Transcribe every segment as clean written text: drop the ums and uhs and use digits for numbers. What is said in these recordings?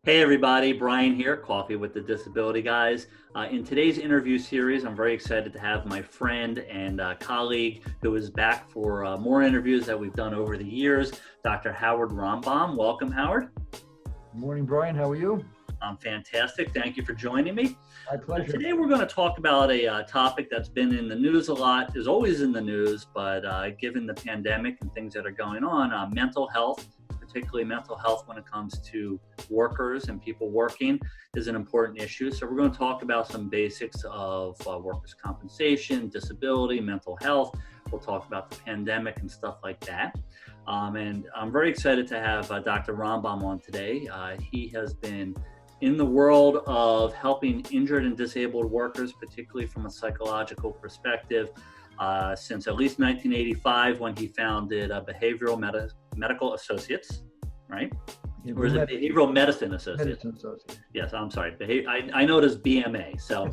Hey everybody, Brian here, Coffee with the Disability Guys. In today's interview series, I'm very excited to have my friend and colleague who is back for more interviews that we've done over the years, Dr. Howard Rombom. Welcome, Howard. Good morning, Brian. How are you? I'm fantastic. Thank you for joining me. My pleasure. Today we're going to talk about a topic that's been in the news a lot, is always in the news, but given the pandemic and things that are going on, mental health, particularly mental health when it comes to workers and people working, is an important issue. So we're going to talk about some basics of workers' compensation, disability, mental health. We'll talk about the pandemic and stuff like that. And I'm very excited to have Dr. Rombom on today. He has been in the world of helping injured and disabled workers, particularly from a psychological perspective, since at least 1985 when he founded Behavioral Medical Associates, right? Or is it Behavioral Medicine Associates? Yes, I'm sorry. I know it as BMA. So,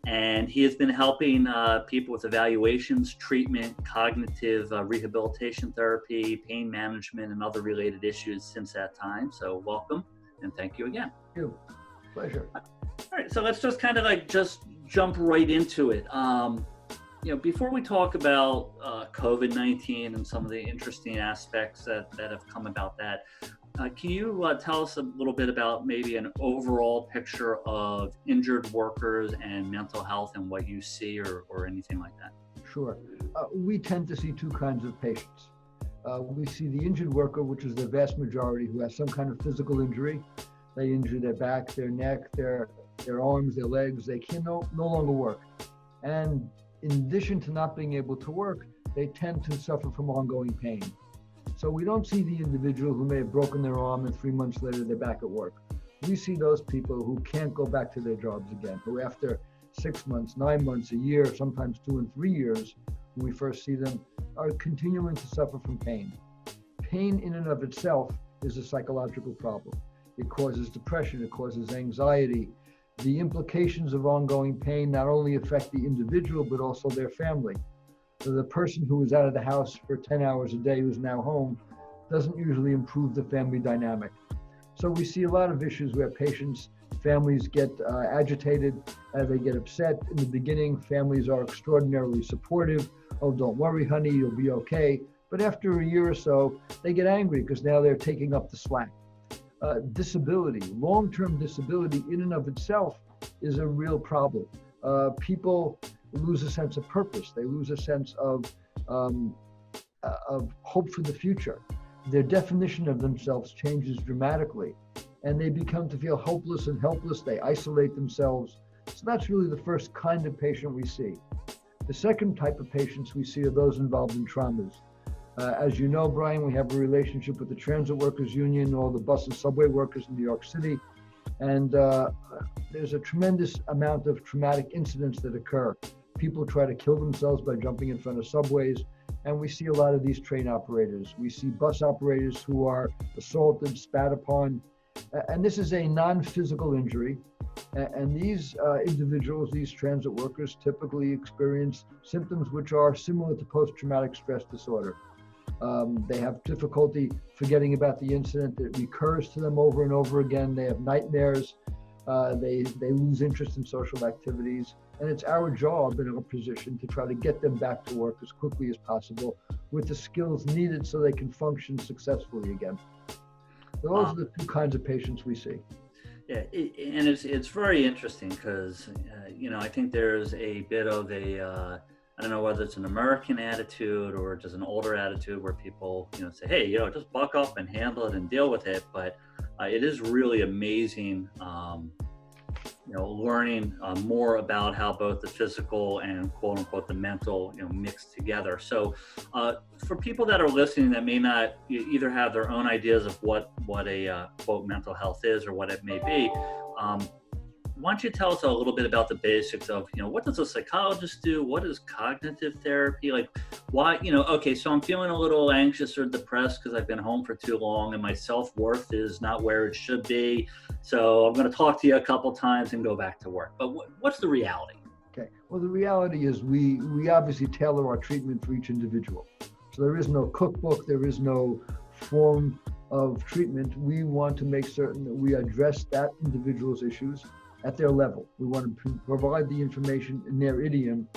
and he has been helping people with evaluations, treatment, cognitive rehabilitation therapy, pain management, and other related issues since that time. So welcome. And thank you again. Thank you. Pleasure. All right, so let's just kind of just jump right into it. Before we talk about COVID-19 and some of the interesting aspects that have come about that, can you tell us a little bit about maybe an overall picture of injured workers and mental health and what you see or anything like that? Sure. We tend to see two kinds of patients. We see the injured worker, which is the vast majority, who has some kind of physical injury. They injure their back, their neck, their arms, their legs. They can no longer work. And in addition to not being able to work, they tend to suffer from ongoing pain. So we don't see the individual who may have broken their arm and 3 months later they're back at work. We see those people who can't go back to their jobs again, who after 6 months, 9 months, a year, sometimes 2 and 3 years, when we first see them, are continuing to suffer from pain. Pain in and of itself is a psychological problem. It causes depression, it causes anxiety. The implications of ongoing pain not only affect the individual, but also their family. So the person who was out of the house for 10 hours a day who's now home doesn't usually improve the family dynamic. So we see a lot of issues where families get agitated, they get upset. In the beginning, families are extraordinarily supportive. Oh, don't worry, honey, you'll be okay. But after a year or so, they get angry because now they're taking up the slack. Disability, long-term disability in and of itself is a real problem. People lose a sense of purpose. They lose a sense of hope for the future. Their definition of themselves changes dramatically, and they become to feel hopeless and helpless. They isolate themselves. So that's really the first kind of patient we see. The second type of patients we see are those involved in traumas. As you know, Brian, we have a relationship with the Transit Workers Union, all the bus and subway workers in New York City. And there's a tremendous amount of traumatic incidents that occur. People try to kill themselves by jumping in front of subways. And we see a lot of these train operators. We see bus operators who are assaulted, spat upon. And this is a non-physical injury. And these individuals, these transit workers, typically experience symptoms which are similar to post-traumatic stress disorder. They have difficulty forgetting about the incident. It recurs to them over and over again. They have nightmares. They lose interest in social activities. And it's our job in our position to try to get them back to work as quickly as possible with the skills needed so they can function successfully again. So those are the two kinds of patients we see. Yeah, and it's very interesting because, I think there's a bit of a, I don't know whether it's an American attitude or just an older attitude where people, say, hey, just buck up and handle it and deal with it. But it is really amazing, learning more about how both the physical and quote unquote the mental, mix together. So for people that are listening that may not either have their own ideas of what a quote mental health is or what it may be, why don't you tell us a little bit about the basics of, what does a psychologist do? What is cognitive therapy? Like why, okay, so I'm feeling a little anxious or depressed because I've been home for too long and my self-worth is not where it should be. So I'm going to talk to you a couple times and go back to work. But what's the reality? Okay, well, the reality is we obviously tailor our treatment for each individual. So there is no cookbook, there is no form of treatment, we want to make certain that we address that individual's issues at their level. We want to provide the information in their idiom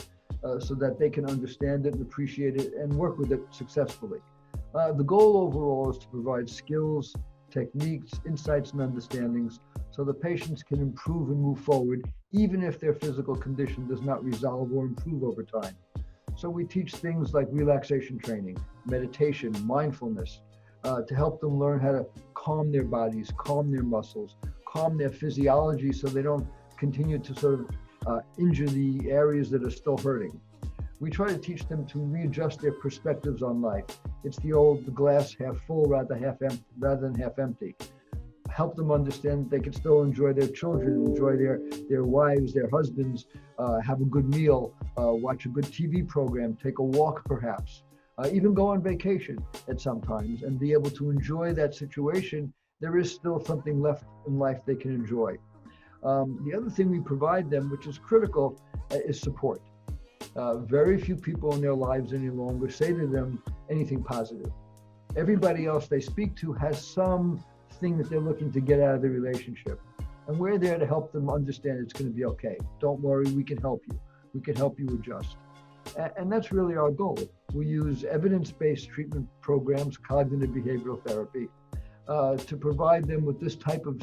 so that they can understand it and appreciate it and work with it successfully. The goal overall is to provide skills, techniques, insights, and understandings so the patients can improve and move forward, even if their physical condition does not resolve or improve over time. So we teach things like relaxation training, meditation, mindfulness, to help them learn how to calm their bodies, calm their muscles, calm their physiology so they don't continue to sort of injure the areas that are still hurting. We try to teach them to readjust their perspectives on life. It's the glass half full rather than half empty. Help them understand that they can still enjoy their children, enjoy their wives, their husbands, have a good meal, watch a good TV program, take a walk perhaps, even go on vacation at some times and be able to enjoy that situation. There is still something left in life they can enjoy. The other thing we provide them, which is critical, is support. Very few people in their lives any longer say to them anything positive. Everybody else they speak to has some thing that they're looking to get out of the relationship. And we're there to help them understand it's going to be okay. Don't worry, we can help you. We can help you adjust. And that's really our goal. We use evidence-based treatment programs, cognitive behavioral therapy, to provide them with this type of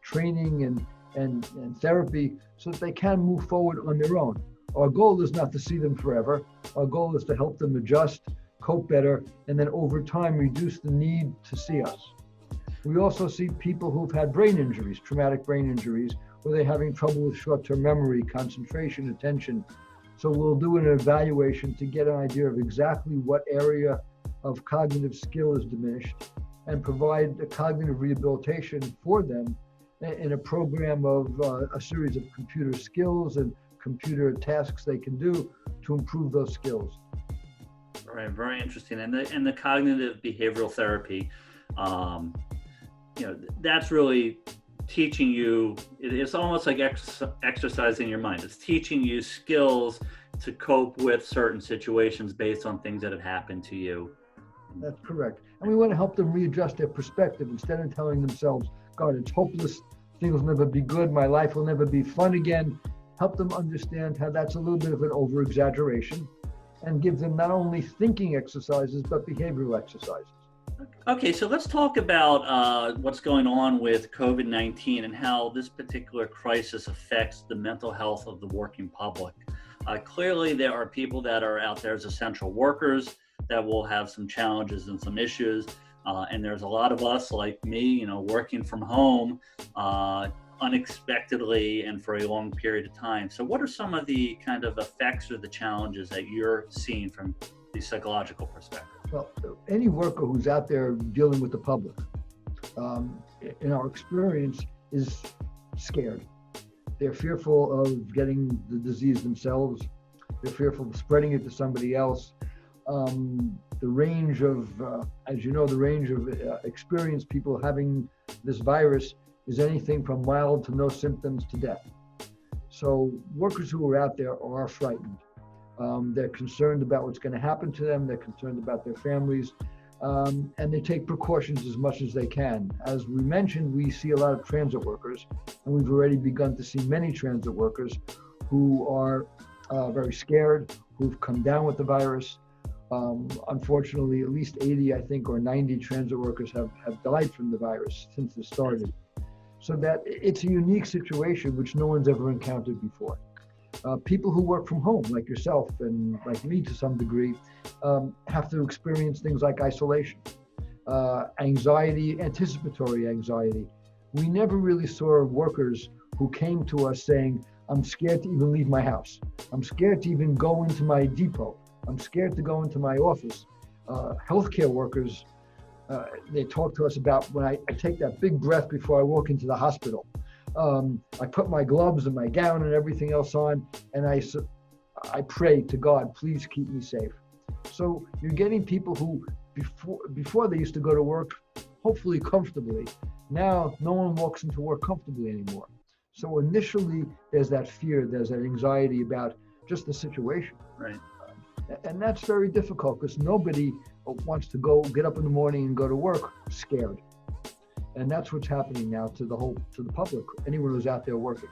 training and therapy so that they can move forward on their own. Our goal is not to see them forever. Our goal is to help them adjust, cope better, and then over time reduce the need to see us. We also see people who've had brain injuries, traumatic brain injuries, where they're having trouble with short-term memory, concentration, attention. So we'll do an evaluation to get an idea of exactly what area of cognitive skill is diminished and provide a cognitive rehabilitation for them in a program of a series of computer skills and computer tasks they can do to improve those skills. Right, very interesting. And the cognitive behavioral therapy, that's really teaching you, it's almost like exercising your mind. It's teaching you skills to cope with certain situations based on things that have happened to you. That's correct. And we want to help them readjust their perspective instead of telling themselves, God, it's hopeless, things will never be good, my life will never be fun again. Help them understand how that's a little bit of an over-exaggeration and give them not only thinking exercises, but behavioral exercises. Okay, so let's talk about what's going on with COVID-19 and how this particular crisis affects the mental health of the working public. Clearly, there are people that are out there as essential workers that will have some challenges and some issues. And there's a lot of us like me, working from home unexpectedly and for a long period of time. So what are some of the kind of effects or the challenges that you're seeing from the psychological perspective? Well, any worker who's out there dealing with the public, in our experience, is scared. They're fearful of getting the disease themselves. They're fearful of spreading it to somebody else. The range of, as you know, the range of experienced people having this virus is anything from mild to no symptoms to death. So workers who are out there are frightened. They're concerned about what's going to happen to them. They're concerned about their families, and they take precautions as much as they can. As we mentioned, we see a lot of transit workers, and we've already begun to see many transit workers who are very scared, who've come down with the virus. Unfortunately, at least 80, I think, or 90 transit workers have died from the virus since it started. So that it's a unique situation which no one's ever encountered before. People who work from home, like yourself and like me to some degree, have to experience things like isolation, anxiety, anticipatory anxiety. We never really saw workers who came to us saying, I'm scared to even leave my house. I'm scared to even go into my depot. I'm scared to go into my office. Healthcare workers, they talk to us about when I take that big breath before I walk into the hospital. I put my gloves and my gown and everything else on, and I pray to God, please keep me safe. So you're getting people who before they used to go to work, hopefully comfortably. Now no one walks into work comfortably anymore. So initially there's that fear, there's that anxiety about just the situation. Right. And that's very difficult because nobody wants to go get up in the morning and go to work scared. And that's what's happening now to the public, anyone who's out there working.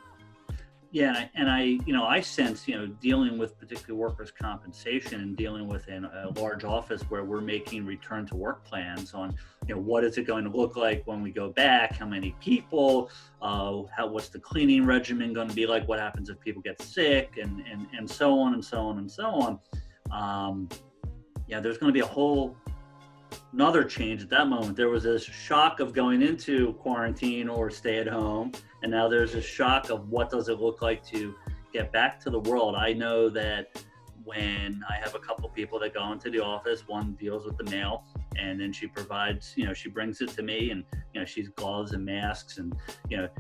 Yeah, and I sense, dealing with particularly workers' compensation and dealing with a large office where we're making return to work plans on, what is it going to look like when we go back? How many people? What's the cleaning regimen going to be like? What happens if people get sick? And so on and so on and so on. There's going to be another change at that moment. There was this shock of going into quarantine or stay at home, and now there's a shock of what does it look like to get back to the world. I know that when I have a couple people that go into the office, one deals with the mail, and then she provides, she brings it to me, and she's gloves and masks, and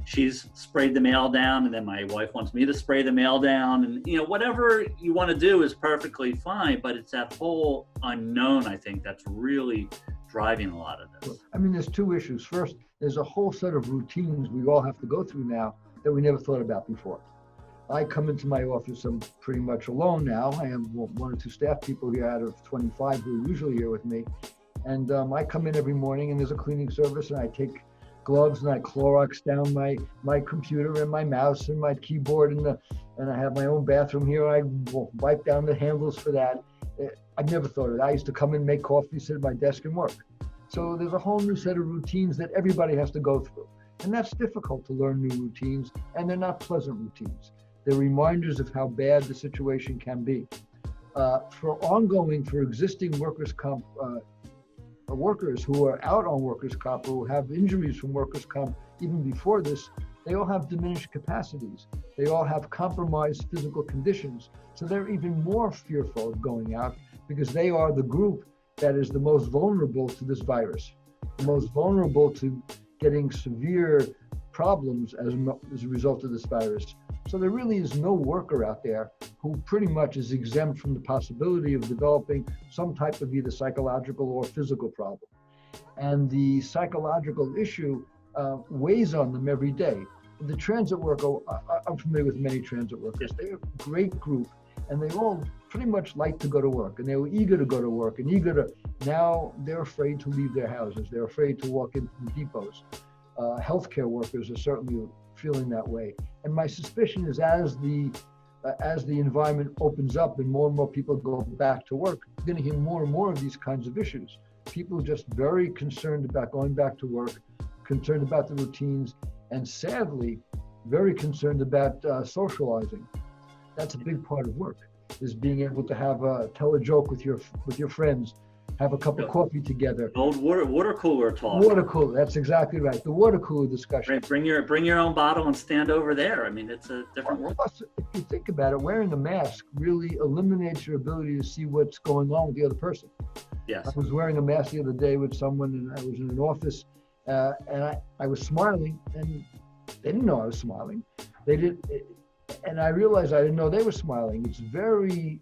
she's sprayed the mail down, and then my wife wants me to spray the mail down, and whatever you want to do is perfectly fine, but it's that whole unknown, I think, that's really driving a lot of this. I mean, there's two issues. First, there's a whole set of routines we all have to go through now that we never thought about before. I come into my office, I'm pretty much alone now. I have one or two staff people here out of 25 who are usually here with me. And I come in every morning and there's a cleaning service, and I take gloves and I Clorox down my computer and my mouse and my keyboard, and I have my own bathroom here. I wipe down the handles for that. I never thought of it. I used to come in, make coffee, sit at my desk and work. So there's a whole new set of routines that everybody has to go through. And that's difficult to learn new routines, and they're not pleasant routines. They're reminders of how bad the situation can be. For existing workers' comp workers who are out on workers' comp, who have injuries from workers' comp even before this, they all have diminished capacities. They all have compromised physical conditions. So they're even more fearful of going out because they are the group that is the most vulnerable to this virus, the most vulnerable to getting severe problems as a result of this virus. So there really is no worker out there who pretty much is exempt from the possibility of developing some type of either psychological or physical problem. And the psychological issue weighs on them every day. The transit worker, I'm familiar with many transit workers. They're a great group, and they all pretty much like to go to work, and they were eager to go to work, and now they're afraid to leave their houses. They're afraid to walk into the depots. Healthcare workers are certainly feeling that way. And my suspicion is as the environment opens up and more people go back to work, you're going to hear more and more of these kinds of issues. People are just very concerned about going back to work, concerned about the routines, and sadly, very concerned about socializing. That's a big part of work, is being able to tell a joke with your friends, have a cup of coffee together. Old water cooler talk. Water cooler, that's exactly right. The water cooler discussion. Bring your own bottle and stand over there. I mean, it's a different world. Plus, if you think about it, wearing a mask really eliminates your ability to see what's going on with the other person. Yes. I was wearing a mask the other day with someone, and I was in an office, and I was smiling, and they didn't know I was smiling. They did, and I realized I didn't know they were smiling. It's very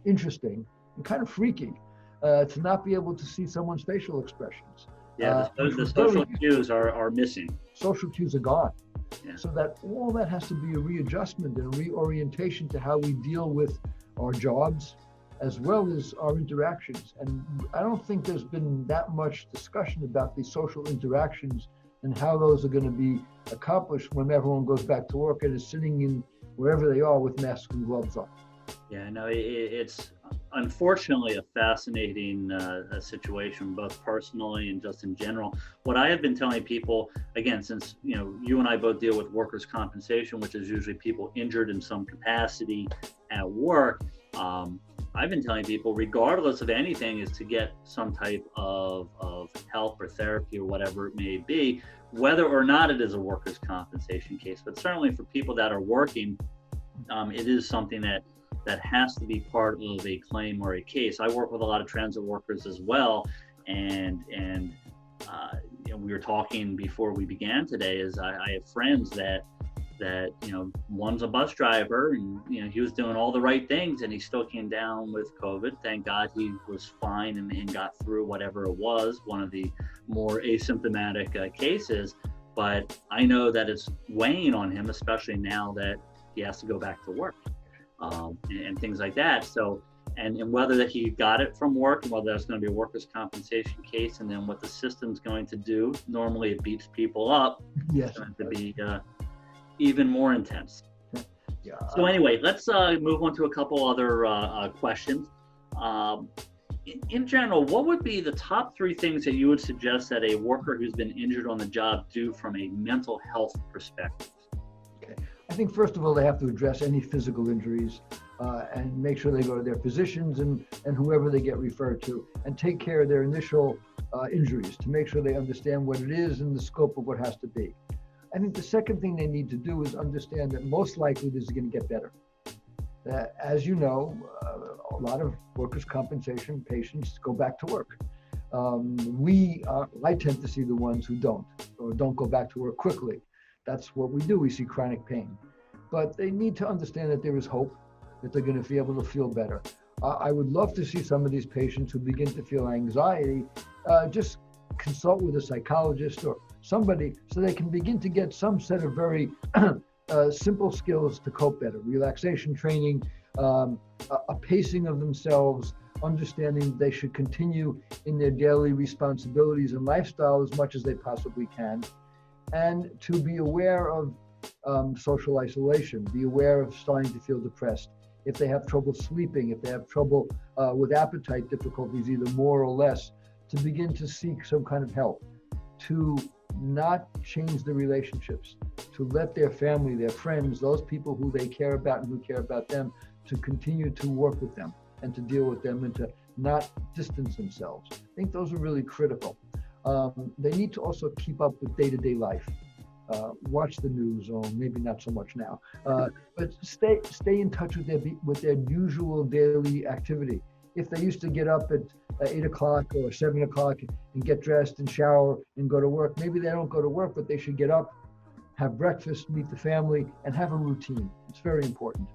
interesting and kind of freaky. To not be able to see someone's facial expressions. Yeah, the social cues are missing. Social cues are gone. Yeah. So that all that has to be a readjustment and a reorientation to how we deal with our jobs as well as our interactions. And I don't think there's been that much discussion about the social interactions and how those are going to be accomplished when everyone goes back to work and is sitting in wherever they are with masks and gloves on. Yeah, no, it's unfortunately a fascinating situation, both personally and just in general. What I have been telling people, again, since you and I both deal with workers' compensation, which is usually people injured in some capacity at work, I've been telling people, regardless of anything, is to get some type of help or therapy or whatever it may be, whether or not it is a workers' compensation case. But certainly for people that are working, it is something that has to be part of a claim or a case. I work with a lot of transit workers as well, and we were talking before we began today. I have friends that one's a bus driver, and he was doing all the right things, and he still came down with COVID. Thank God he was fine and got through whatever it was, one of the more asymptomatic cases. But I know that it's weighing on him, especially now that he has to go back to work. And things like that. So and whether that he got it from work, and whether that's going to be a workers' compensation case, and then what the system's going to do. Normally it beats people up. Yes. It's going to be even more intense. Yeah. So anyway, let's move on to a couple other questions. In general, what would be the top 3 things that you would suggest that a worker who's been injured on the job do from a mental health perspective? Okay. I think first of all, they have to address any physical injuries and make sure they go to their physicians and whoever they get referred to, and take care of their initial injuries to make sure they understand what it is and the scope of what has to be. I think the second thing they need to do is understand that most likely this is going to get better. As you know, a lot of workers' compensation patients go back to work. I tend to see the ones who don't, or don't go back to work quickly. That's what we do. We see chronic pain. But they need to understand that there is hope, that they're going to be able to feel better. I would love to see some of these patients who begin to feel anxiety just consult with a psychologist or somebody so they can begin to get some set of very simple skills to cope better. Relaxation training, a pacing of themselves, understanding they should continue in their daily responsibilities and lifestyle as much as they possibly can, and to be aware of social isolation, be aware of starting to feel depressed. If they have trouble sleeping, if they have trouble with appetite difficulties, either more or less, to begin to seek some kind of help, to not change the relationships, to let their family, their friends, those people who they care about and who care about them, to continue to work with them and to deal with them and to not distance themselves. I think those are really critical. They need to also keep up with day-to-day life. Watch the news, or maybe not so much now, but stay in touch with their usual daily activity. If they used to get up at 8 o'clock or 7 o'clock and get dressed and shower and go to work, maybe they don't go to work, but they should get up, have breakfast, meet the family, and have a routine. It's very important.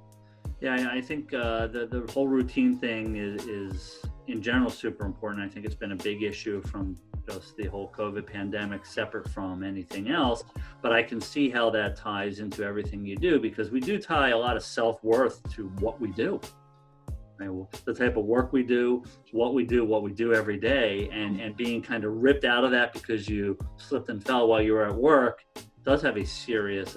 Yeah, I think the whole routine thing is in general super important. I think it's been a big issue from just the whole COVID pandemic, separate from anything else. But I can see how that ties into everything you do, because we do tie a lot of self-worth to what we do. The type of work we do, what we do every day, and being kind of ripped out of that because you slipped and fell while you were at work does have a serious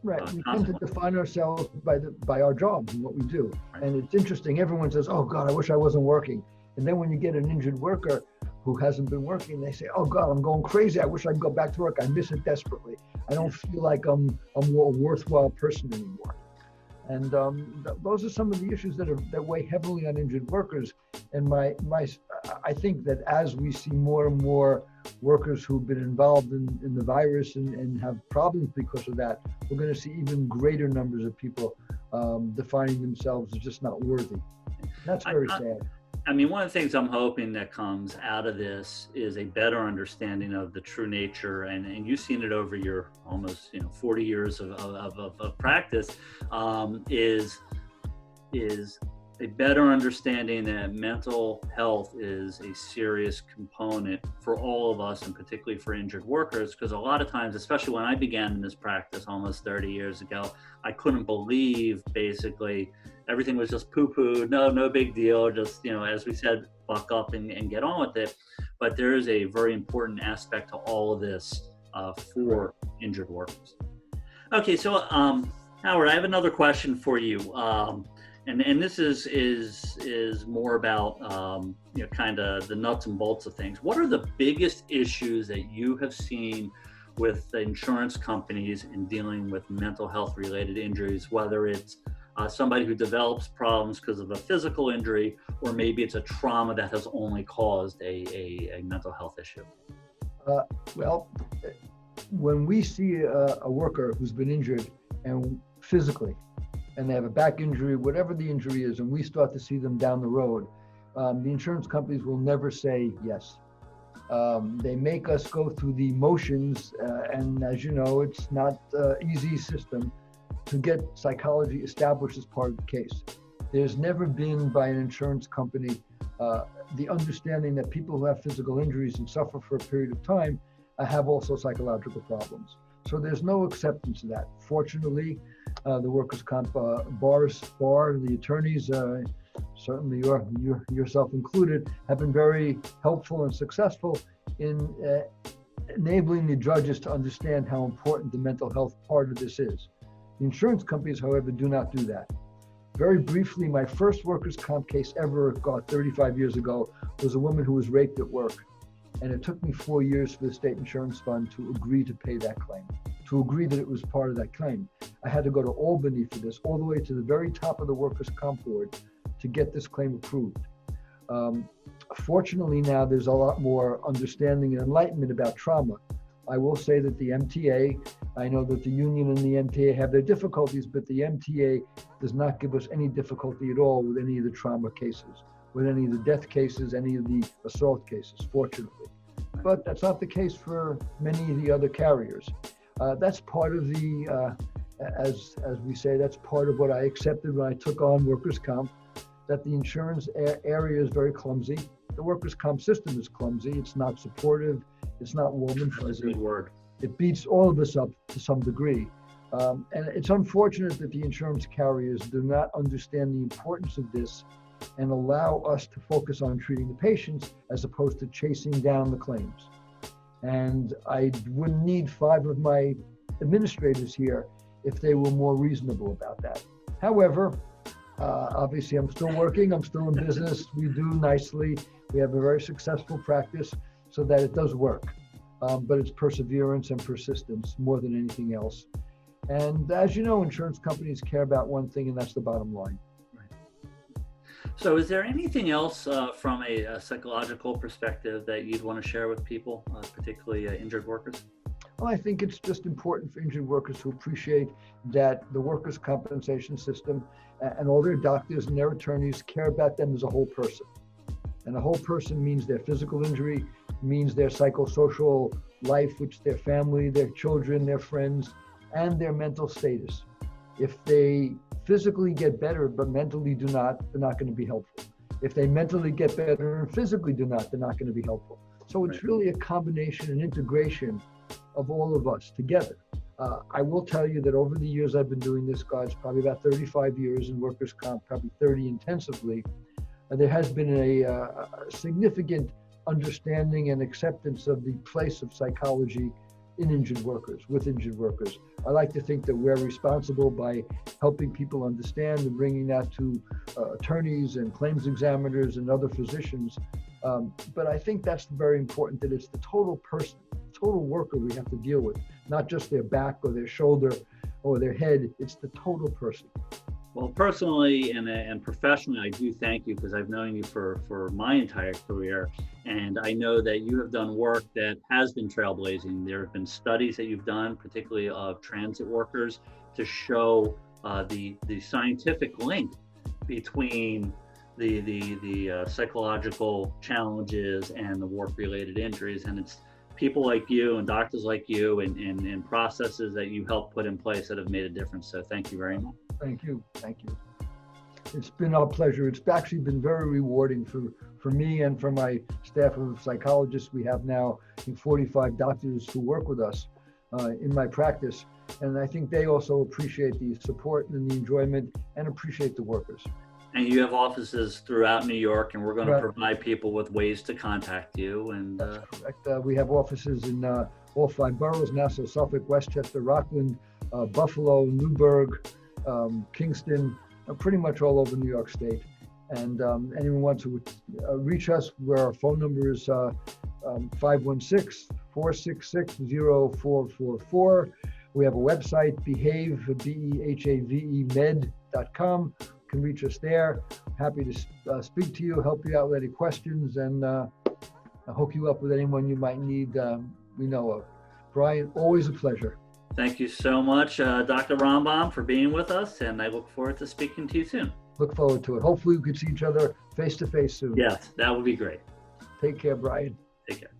right. We tend to define ourselves by our jobs and what we do. Right. And it's interesting. Everyone says, "Oh God, I wish I wasn't working." And then when you get an injured worker who hasn't been working, they say, "Oh God, I'm going crazy. I wish I'd go back to work. I miss it desperately. I don't feel like I'm a worthwhile person anymore." And those are some of the issues that weigh heavily on injured workers. And I think that as we see more and more workers who've been involved in the virus and have problems because of that, we're going to see even greater numbers of people defining themselves as just not worthy. That's very sad. I mean, one of the things I'm hoping that comes out of this is a better understanding of the true nature, and you've seen it over your almost 40 years of practice, is a better understanding that mental health is a serious component for all of us, and particularly for injured workers, because a lot of times, especially when I began in this practice almost 30 years ago, I couldn't believe basically everything was just poo-poo, no big deal, just, as we said, buck up and get on with it. But there is a very important aspect to all of this for injured workers. Okay, so Howard, I have another question for you. And this is more about kind of the nuts and bolts of things. What are the biggest issues that you have seen with the insurance companies in dealing with mental health related injuries, whether it's somebody who develops problems because of a physical injury, or maybe it's a trauma that has only caused a mental health issue? Well, when we see a worker who's been injured and physically, and they have a back injury, whatever the injury is, and we start to see them down the road, the insurance companies will never say yes. They make us go through the motions, and as you know, it's not an easy system to get psychology established as part of the case. There's never been by an insurance company the understanding that people who have physical injuries and suffer for a period of time have also psychological problems. So there's no acceptance of that. Fortunately, the workers' comp bar, the attorneys certainly yourself included, have been very helpful and successful in enabling the judges to understand how important the mental health part of this is. The insurance companies, however, do not do that. Very briefly, my first workers' comp case ever, 35 years ago, was a woman who was raped at work. And it took me 4 years for the state insurance fund to agree to pay that claim, to agree that it was part of that claim. I had to go to Albany for this, all the way to the very top of the workers' comp board to get this claim approved. Fortunately, now there's a lot more understanding and enlightenment about trauma. I will say that the MTA, I know that the union and the MTA have their difficulties, but the MTA does not give us any difficulty at all with any of the trauma cases, with any of the death cases, any of the assault cases, fortunately. But that's not the case for many of the other carriers. That's part of the, as we say, that's part of what I accepted when I took on workers' comp, that the insurance area is very clumsy. The workers' comp system is clumsy. It's not supportive. It's not warm and fuzzy. That's a good word. It beats all of us up to some degree. And it's unfortunate that the insurance carriers do not understand the importance of this and allow us to focus on treating the patients as opposed to chasing down the claims. And I wouldn't need 5 of my administrators here if they were more reasonable about that. However, obviously I'm still working, I'm still in business, we do nicely, we have a very successful practice so that it does work. But it's perseverance and persistence more than anything else. And as you know, insurance companies care about one thing, and that's the bottom line. So is there anything else from a psychological perspective that you'd want to share with people, particularly injured workers? Well, I think it's just important for injured workers to appreciate that the workers' compensation system and all their doctors and their attorneys care about them as a whole person. And a whole person means their physical injury, means their psychosocial life, which their family, their children, their friends, and their mental status. If they physically get better but mentally do not, they're not going to be helpful. If they mentally get better and physically do not, they're not going to be helpful. So it's really a combination and integration of all of us together. I will tell you that over the years I've been doing this, guys, probably about 35 years in workers' comp, probably 30 intensively, there has been a significant understanding and acceptance of the place of psychology in injured workers, with injured workers. I like to think that we're responsible by helping people understand and bringing that to attorneys and claims examiners and other physicians. But I think that's very important, that it's the total person, total worker we have to deal with, not just their back or their shoulder or their head, it's the total person. Well, personally and professionally, I do thank you because I've known you for my entire career. And I know that you have done work that has been trailblazing. There have been studies that you've done, particularly of transit workers, to show the scientific link between the psychological challenges and the work-related injuries. And it's people like you and doctors like you and processes that you help put in place that have made a difference. So thank you very much. Thank you. Thank you. It's been our pleasure. It's actually been very rewarding for me and for my staff of psychologists. We have now 45 doctors who work with us in my practice. And I think they also appreciate the support and the enjoyment and appreciate the workers. And you have offices throughout New York, and we're going to provide people with ways to contact you. And that's correct. We have offices in all 5 boroughs, Nassau, Suffolk, Westchester, Rockland, Buffalo, Newburgh, Kingston, pretty much all over New York State. And anyone wants to reach us, where our phone number is 516-466-0444. We have a website, behave, B-E-H-A-V-E, med.com. You can reach us there. Happy to speak to you, help you out with any questions, and hook you up with anyone you might need we know of. Brian, always a pleasure. Thank you so much, Dr. Rombom, for being with us, and I look forward to speaking to you soon. Look forward to it. Hopefully we could see each other face to face soon. Yes, that would be great. Take care, Brian. Take care.